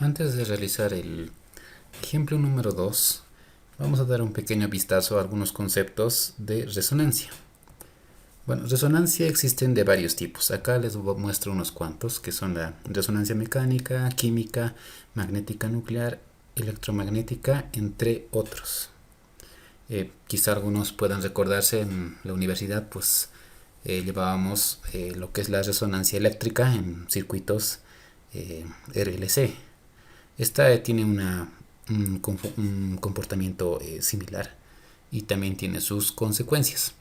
Antes de realizar el ejemplo número 2, vamos a dar un pequeño vistazo a algunos conceptos de resonancia. Bueno, resonancia existen de varios tipos. Acá les muestro unos cuantos, que son la resonancia mecánica, química, magnética nuclear, electromagnética, entre otros. Quizá algunos puedan recordarse en la universidad, pues llevábamos lo que es la resonancia eléctrica en circuitos RLC. Esta tiene un comportamiento similar y también tiene sus consecuencias.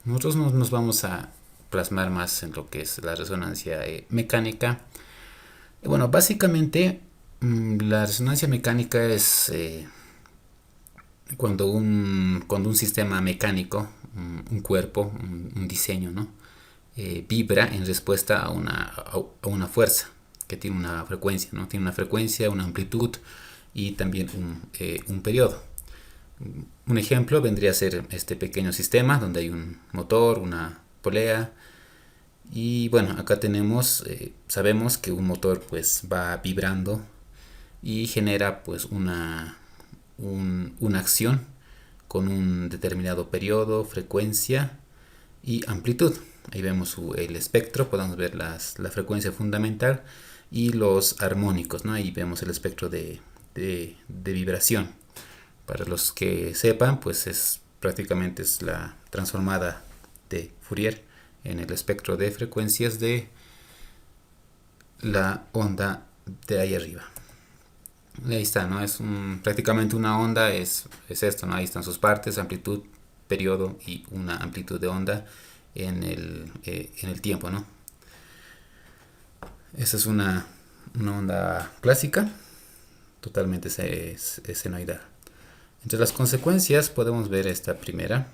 Nosotros nos vamos a plasmar más en lo que es la resonancia mecánica. Bueno, básicamente la resonancia mecánica es cuando un sistema mecánico, un cuerpo, un diseño, ¿no? Vibra en respuesta a una fuerza que tiene una frecuencia, ¿no? Tiene una frecuencia, una amplitud y también un periodo. Un ejemplo vendría a ser este pequeño sistema donde hay un motor, una polea y bueno, acá tenemos, sabemos que un motor pues va vibrando y genera pues una acción con un determinado periodo, frecuencia y amplitud. Ahí vemos el espectro, podemos ver la frecuencia fundamental y los armónicos, ¿no? Ahí vemos el espectro de vibración. Para los que sepan, pues prácticamente es la transformada de Fourier en el espectro de frecuencias de la onda de ahí arriba. Ahí está, ¿no? Prácticamente una onda es esto, ¿no? Ahí están sus partes, amplitud, periodo y una amplitud de onda en el tiempo, ¿no? Esa es una onda clásica, totalmente senoidal. Entre las consecuencias podemos ver esta primera.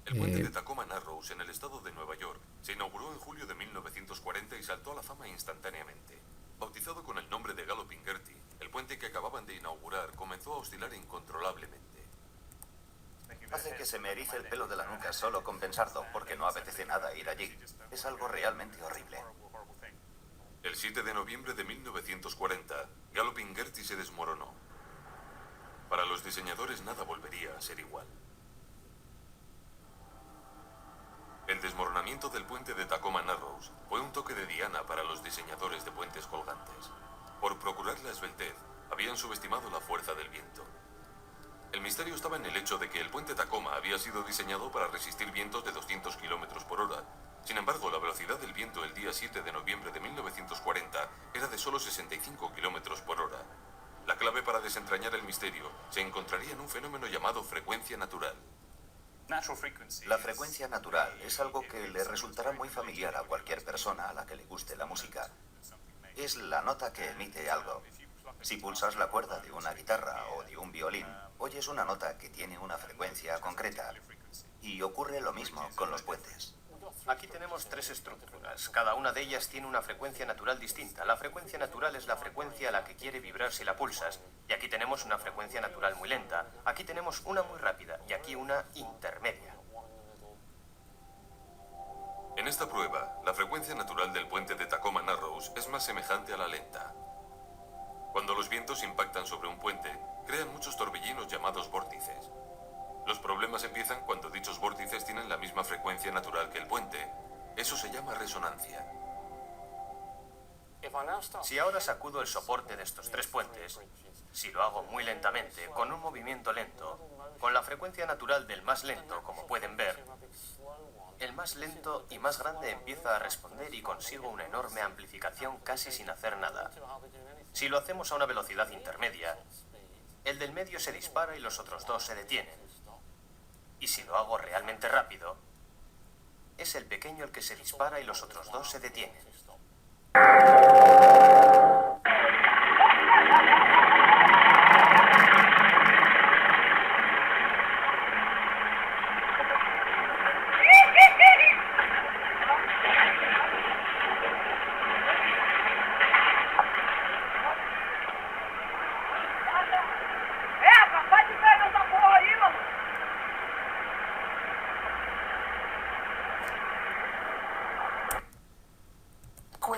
El puente de Tacoma Narrows en el estado de Nueva York se inauguró en julio de 1940 y saltó a la fama instantáneamente. Bautizado con el nombre de Galloping Gertie, el puente que acababan de inaugurar comenzó a oscilar incontrolablemente. Hace que se me erice el pelo de la nuca solo con pensarlo, porque no apetece nada ir allí. Es algo realmente horrible. El 7 de noviembre de 1940, Galloping Gertie se desmoronó. Para los diseñadores nada volvería a ser igual. El desmoronamiento del puente de Tacoma Narrows fue un toque de diana para los diseñadores de puentes colgantes. Por procurar la esbeltez, habían subestimado la fuerza del viento. El misterio estaba en el hecho de que el puente Tacoma había sido diseñado para resistir vientos de 200 km por hora. Sin embargo, la velocidad del viento el día 7 de noviembre de 1940 era de solo 65 km por hora. La clave para desentrañar el misterio se encontraría en un fenómeno llamado frecuencia natural. La frecuencia natural es algo que le resultará muy familiar a cualquier persona a la que le guste la música. Es la nota que emite algo. Si pulsas la cuerda de una guitarra o de un violín, oyes una nota que tiene una frecuencia concreta. Y ocurre lo mismo con los puentes. Aquí tenemos tres estructuras. Cada una de ellas tiene una frecuencia natural distinta. La frecuencia natural es la frecuencia a la que quiere vibrar si la pulsas. Y aquí tenemos una frecuencia natural muy lenta. Aquí tenemos una muy rápida y aquí una intermedia. En esta prueba, la frecuencia natural del puente de Tacoma Narrows es más semejante a la lenta. Cuando los vientos impactan sobre un puente, crean muchos torbellinos llamados vórtices. Los problemas empiezan cuando dichos vórtices tienen la misma frecuencia natural que el puente. Eso se llama resonancia. Si ahora sacudo el soporte de estos tres puentes, si lo hago muy lentamente, con un movimiento lento, con la frecuencia natural del más lento, como pueden ver, el más lento y más grande empieza a responder y consigo una enorme amplificación casi sin hacer nada. Si lo hacemos a una velocidad intermedia, el del medio se dispara y los otros dos se detienen. Y si lo hago realmente rápido, es el pequeño el que se dispara y los otros dos se detienen.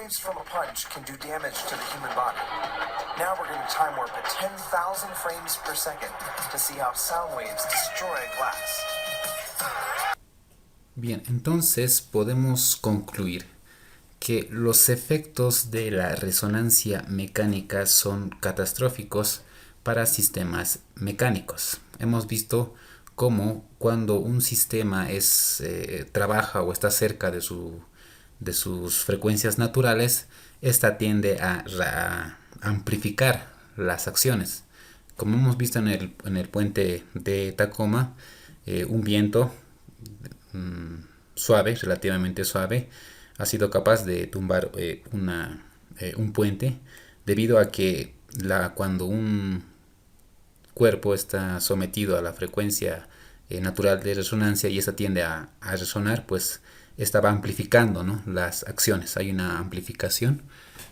Waves from a punch can do damage to the human body. Now we're going to time warp at 10,000 frames per second to see how sound waves destroy glass. Bien, entonces podemos concluir que los efectos de la resonancia mecánica son catastróficos para sistemas mecánicos. Hemos visto cómo cuando un sistema trabaja o está cerca de sus frecuencias naturales, esta tiende a amplificar las acciones. Como hemos visto en el puente de Tacoma, un viento suave, relativamente suave, ha sido capaz de tumbar un puente debido a que cuando un cuerpo está sometido a la frecuencia natural de resonancia y esta tiende a resonar, pues esta va amplificando, ¿no?, las acciones. Hay una amplificación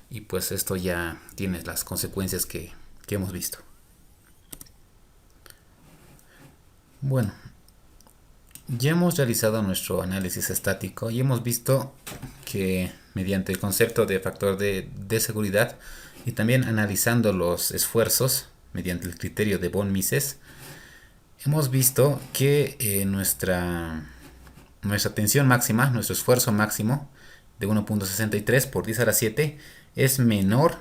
y pues esto ya tiene las consecuencias que hemos visto. Bueno, ya hemos realizado nuestro análisis estático y hemos visto que mediante el concepto de factor de seguridad y también analizando los esfuerzos mediante el criterio de von Mises, hemos visto que nuestra tensión máxima, nuestro esfuerzo máximo de 1.63 por 10 a la 7 es menor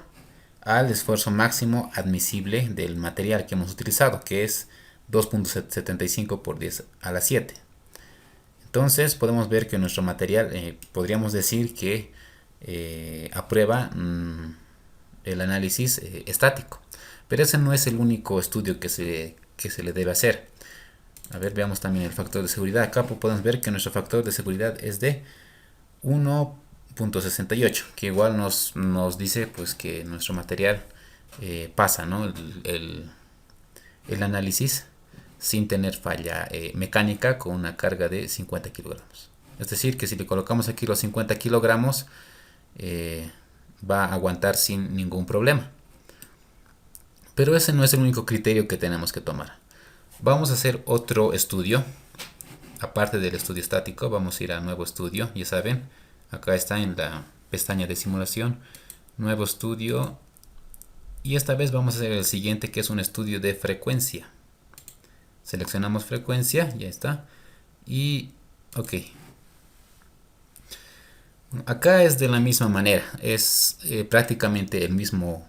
al esfuerzo máximo admisible del material que hemos utilizado, que es 2.75 por 10 a la 7. Entonces podemos ver que nuestro material podríamos decir que aprueba el análisis estático. Pero ese no es el único estudio que se le debe hacer. A ver, veamos también el factor de seguridad. Acá podemos ver que nuestro factor de seguridad es de 1.68, que igual nos dice pues que nuestro material pasa, ¿no?, el análisis sin tener falla mecánica con una carga de 50 kilogramos. Es decir, que si le colocamos aquí los 50 kilogramos, va a aguantar sin ningún problema. Pero ese no es el único criterio que tenemos que tomar. Vamos a hacer otro estudio. Aparte del estudio estático, vamos a ir a nuevo estudio. Ya saben, acá está en la pestaña de simulación, nuevo estudio. Y esta vez vamos a hacer el siguiente, que es un estudio de frecuencia. Seleccionamos frecuencia, ya está. Y ok. Acá es de la misma manera. Es prácticamente el mismo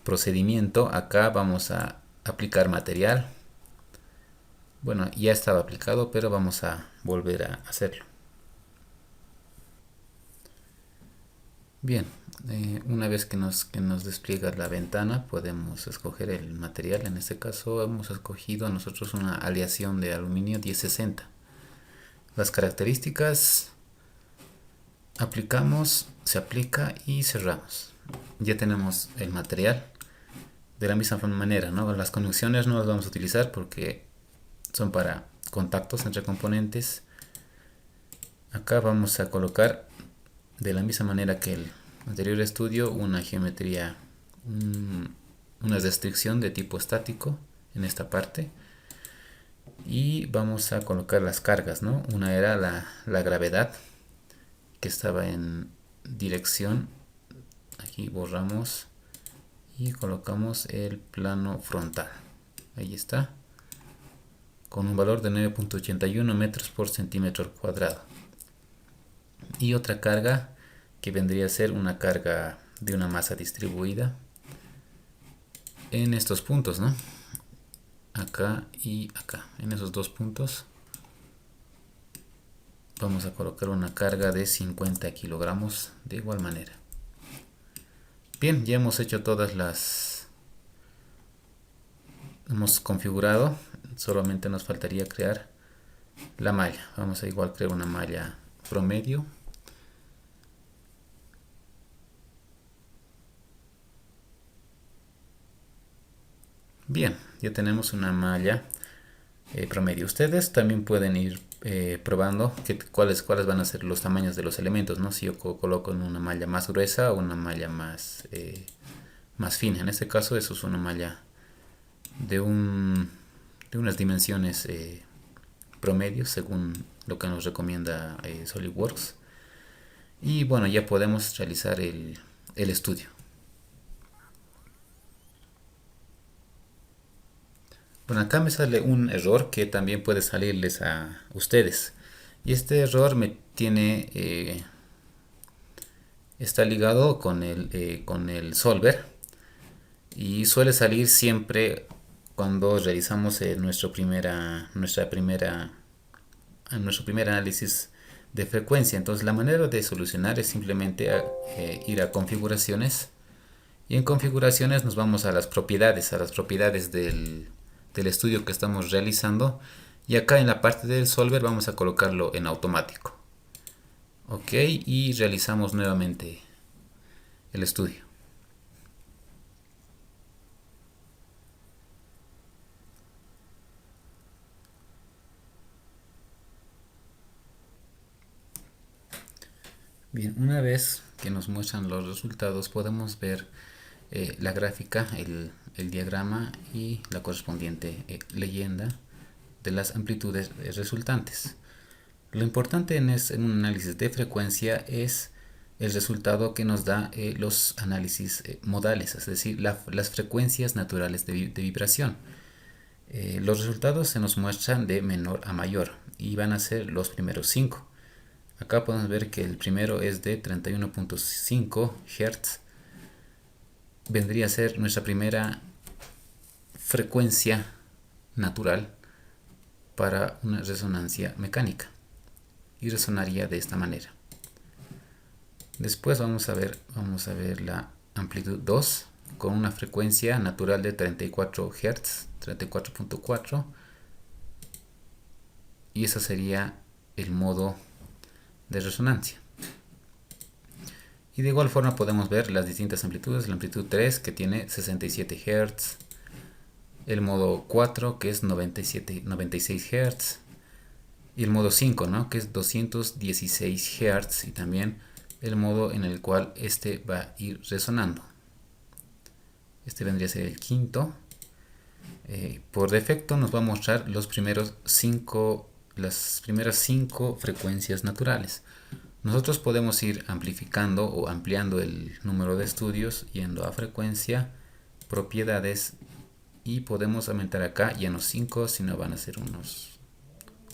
procedimiento. Acá vamos a aplicar material. Bueno, ya estaba aplicado, pero vamos a volver a hacerlo. Bien, una vez que nos despliega la ventana, podemos escoger el material. En este caso hemos escogido nosotros una aleación de aluminio 1060. Las características: aplicamos, se aplica y cerramos. Ya tenemos el material. De la misma manera, ¿no?, las conexiones no las vamos a utilizar porque son para contactos entre componentes. Acá vamos a colocar, de la misma manera que el anterior estudio, una geometría, una restricción de tipo estático en esta parte. Y vamos a colocar las cargas, ¿no? Una era la gravedad, que estaba en dirección. Aquí borramos y colocamos el plano frontal. Ahí está, con un valor de 9.81 metros por centímetro cuadrado. Y otra carga que vendría a ser una carga de una masa distribuida en estos puntos, ¿no?, acá y acá, en esos dos puntos. Vamos a colocar una carga de 50 kilogramos de igual manera. Bien, ya hemos hecho hemos configurado, solamente nos faltaría crear la malla. Vamos a igual crear una malla promedio. Bien, ya tenemos una malla promedio. Ustedes también pueden ir probando cuáles van a ser los tamaños de los elementos, ¿no? Si yo coloco en una malla más gruesa o una malla más fina. En este caso eso es una malla de unas dimensiones promedio según lo que nos recomienda SolidWorks. Y bueno, ya podemos realizar el estudio. Bueno, acá me sale un error que también puede salirles a ustedes. Y este error me tiene... está ligado con el solver. Y suele salir siempre cuando realizamos nuestro primer análisis de frecuencia. Entonces la manera de solucionar es simplemente ir a configuraciones, y en configuraciones nos vamos a las propiedades del estudio que estamos realizando, y acá en la parte del solver vamos a colocarlo en automático. Ok, y realizamos nuevamente el estudio. Bien, una vez que nos muestran los resultados, podemos ver la gráfica, el diagrama y la correspondiente leyenda de las amplitudes resultantes. Lo importante en un análisis de frecuencia es el resultado que nos da los análisis modales, es decir, las frecuencias naturales de vibración. Los resultados se nos muestran de menor a mayor y van a ser los primeros 5. Acá podemos ver que el primero es de 31.5 Hz. Vendría a ser nuestra primera frecuencia natural para una resonancia mecánica. Y resonaría de esta manera. Después vamos a ver la amplitud 2 con una frecuencia natural de 34 Hz, 34.4. Y ese sería el modo de resonancia. Y de igual forma podemos ver las distintas amplitudes. La amplitud 3 que tiene 67 Hz, el modo 4 que es 96 Hz, y el modo 5, ¿no?, que es 216 Hz, y también el modo en el cual este va a ir resonando. Este vendría a ser el quinto. Por defecto nos va a mostrar las primeras 5 frecuencias naturales. Nosotros podemos ir amplificando o ampliando el número de estudios yendo a frecuencia, propiedades, y podemos aumentar acá ya no 5, sino van a ser unos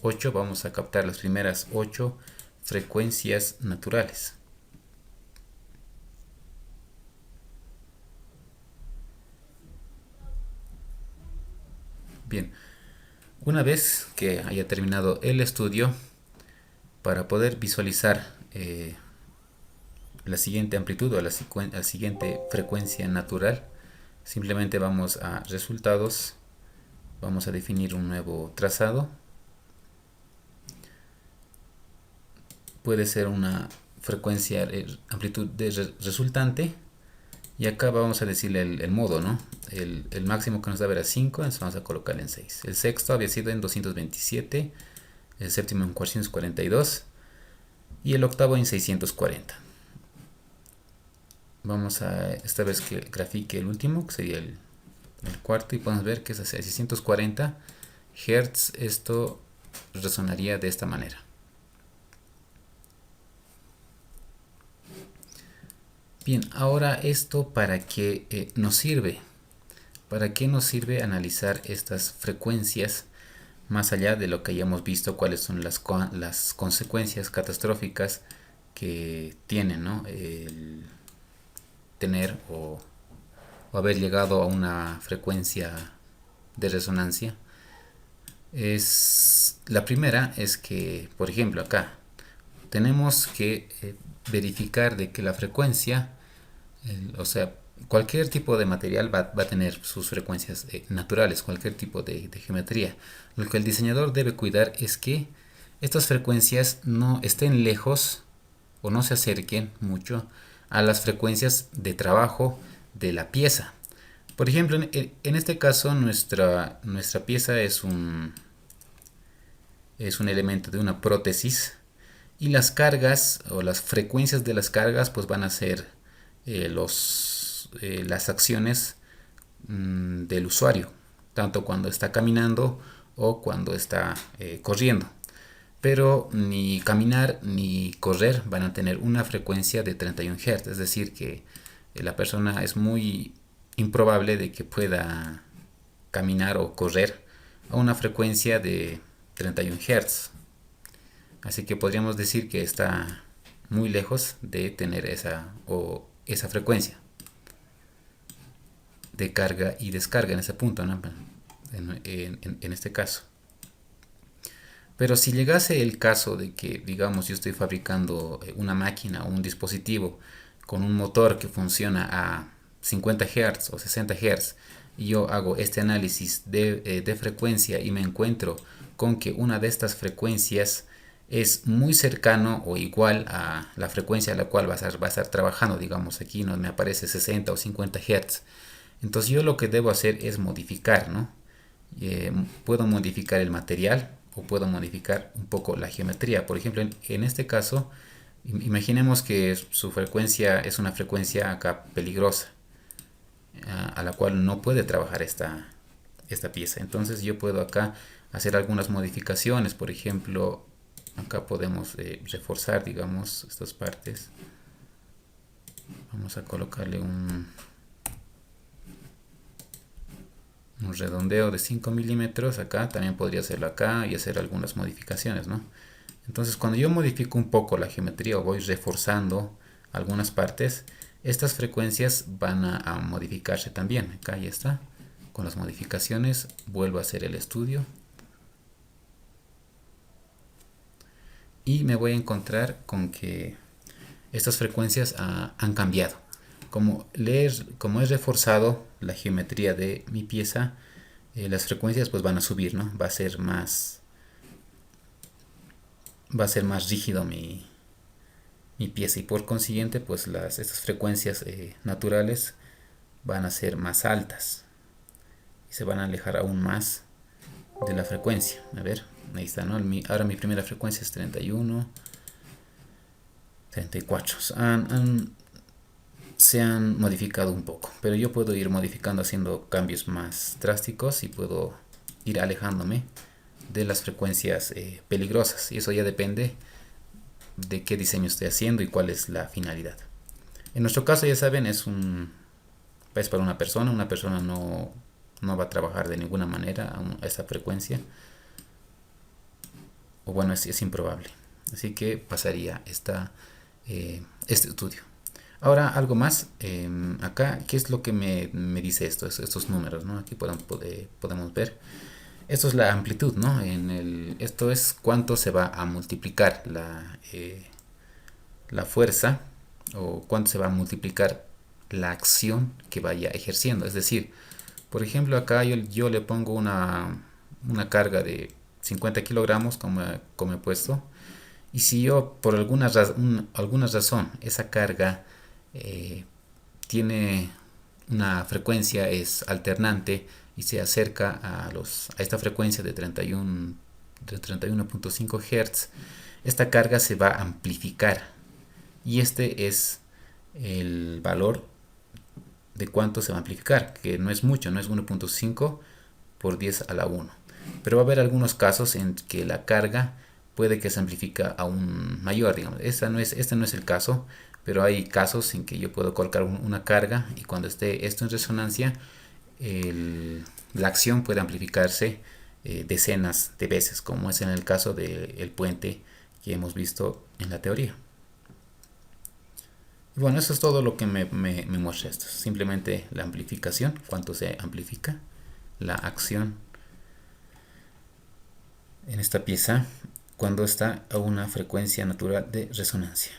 8. Vamos a captar las primeras 8 frecuencias naturales. Bien, una vez que haya terminado el estudio, para poder visualizar la siguiente amplitud o la siguiente frecuencia natural, simplemente vamos a resultados, vamos a definir un nuevo trazado. Puede ser una frecuencia, amplitud de resultante, y acá vamos a decirle el modo, ¿no? El máximo que nos daba era 5, entonces vamos a colocarle en 6. El sexto había sido en 227, el séptimo en 442 y el octavo en 640. Vamos a esta vez que grafique el último, que sería el cuarto, y podemos ver que es hacia 640 Hz. Esto resonaría de esta manera. Bien, ahora esto ¿para qué nos sirve? ¿Para qué nos sirve analizar estas frecuencias? Más allá de lo que hayamos visto, cuáles son las consecuencias catastróficas que tienen, ¿no?, el tener o haber llegado a una frecuencia de resonancia. La primera es que, por ejemplo, acá tenemos que verificar de que la frecuencia, o sea, cualquier tipo de material va a tener sus frecuencias naturales, cualquier tipo de geometría. Lo que el diseñador debe cuidar es que estas frecuencias no estén lejos o no se acerquen mucho a las frecuencias de trabajo de la pieza. Por ejemplo, en este caso nuestra pieza es un elemento de una prótesis, y las cargas o las frecuencias de las cargas pues van a ser las acciones del usuario, tanto cuando está caminando o cuando está corriendo. Pero ni caminar ni correr van a tener una frecuencia de 31 Hz, es decir que la persona es muy improbable de que pueda caminar o correr a una frecuencia de 31 Hz. Así que podríamos decir que está muy lejos de tener esa frecuencia de carga y descarga en ese punto, ¿no? En este caso. Pero si llegase el caso de que, digamos, yo estoy fabricando una máquina o un dispositivo con un motor que funciona a 50 Hz o 60 Hz, y yo hago este análisis de frecuencia y me encuentro con que una de estas frecuencias es muy cercano o igual a la frecuencia a la cual va a estar trabajando, digamos aquí no me aparece 60 o 50 Hz, entonces yo lo que debo hacer es modificar, ¿no? Puedo modificar el material o puedo modificar un poco la geometría. Por ejemplo, en este caso, imaginemos que su frecuencia es una frecuencia acá peligrosa, a la cual no puede trabajar esta pieza. Entonces yo puedo acá hacer algunas modificaciones. Por ejemplo, acá podemos reforzar, digamos, estas partes. Vamos a colocarle un redondeo de 5 milímetros acá. También podría hacerlo acá y hacer algunas modificaciones, ¿no? Entonces cuando yo modifico un poco la geometría o voy reforzando algunas partes, estas frecuencias van a modificarse también. Acá ya está. Con las modificaciones vuelvo a hacer el estudio. Y me voy a encontrar con que estas frecuencias han cambiado. Como he reforzado la geometría de mi pieza, las frecuencias pues van a subir, ¿no? Va a ser más rígido mi pieza y por consiguiente pues estas frecuencias naturales van a ser más altas y se van a alejar aún más de la frecuencia. A ver, ahí está, ¿no? Ahora mi primera frecuencia es 31, 34. Se han modificado un poco, pero yo puedo ir modificando haciendo cambios más drásticos y puedo ir alejándome de las frecuencias peligrosas, y eso ya depende de qué diseño estoy haciendo y cuál es la finalidad. En nuestro caso, ya saben, es para una persona no va a trabajar de ninguna manera a esa frecuencia, o bueno, es improbable, así que pasaría este estudio. Ahora algo más, acá, ¿qué es lo que me dice estos números, ¿no? Aquí podemos ver, esto es la amplitud, ¿no? Esto es cuánto se va a multiplicar la fuerza, o cuánto se va a multiplicar la acción que vaya ejerciendo. Es decir, por ejemplo, acá yo le pongo una carga de 50 kilogramos como he puesto, y si yo por alguna razón esa carga tiene una frecuencia, es alternante y se acerca a esta frecuencia de 31.5 Hz, esta carga se va a amplificar, y este es el valor de cuánto se va a amplificar, que no es mucho, no es 1.5 por 10 a la 1, pero va a haber algunos casos en que la carga puede que se amplifique aún mayor, digamos. Este no es el caso, pero hay casos en que yo puedo colocar una carga y cuando esté esto en resonancia, la acción puede amplificarse decenas de veces, como es en el caso del puente que hemos visto en la teoría. Y bueno, eso es todo lo que me muestra esto. Simplemente la amplificación, cuánto se amplifica la acción en esta pieza cuando está a una frecuencia natural de resonancia.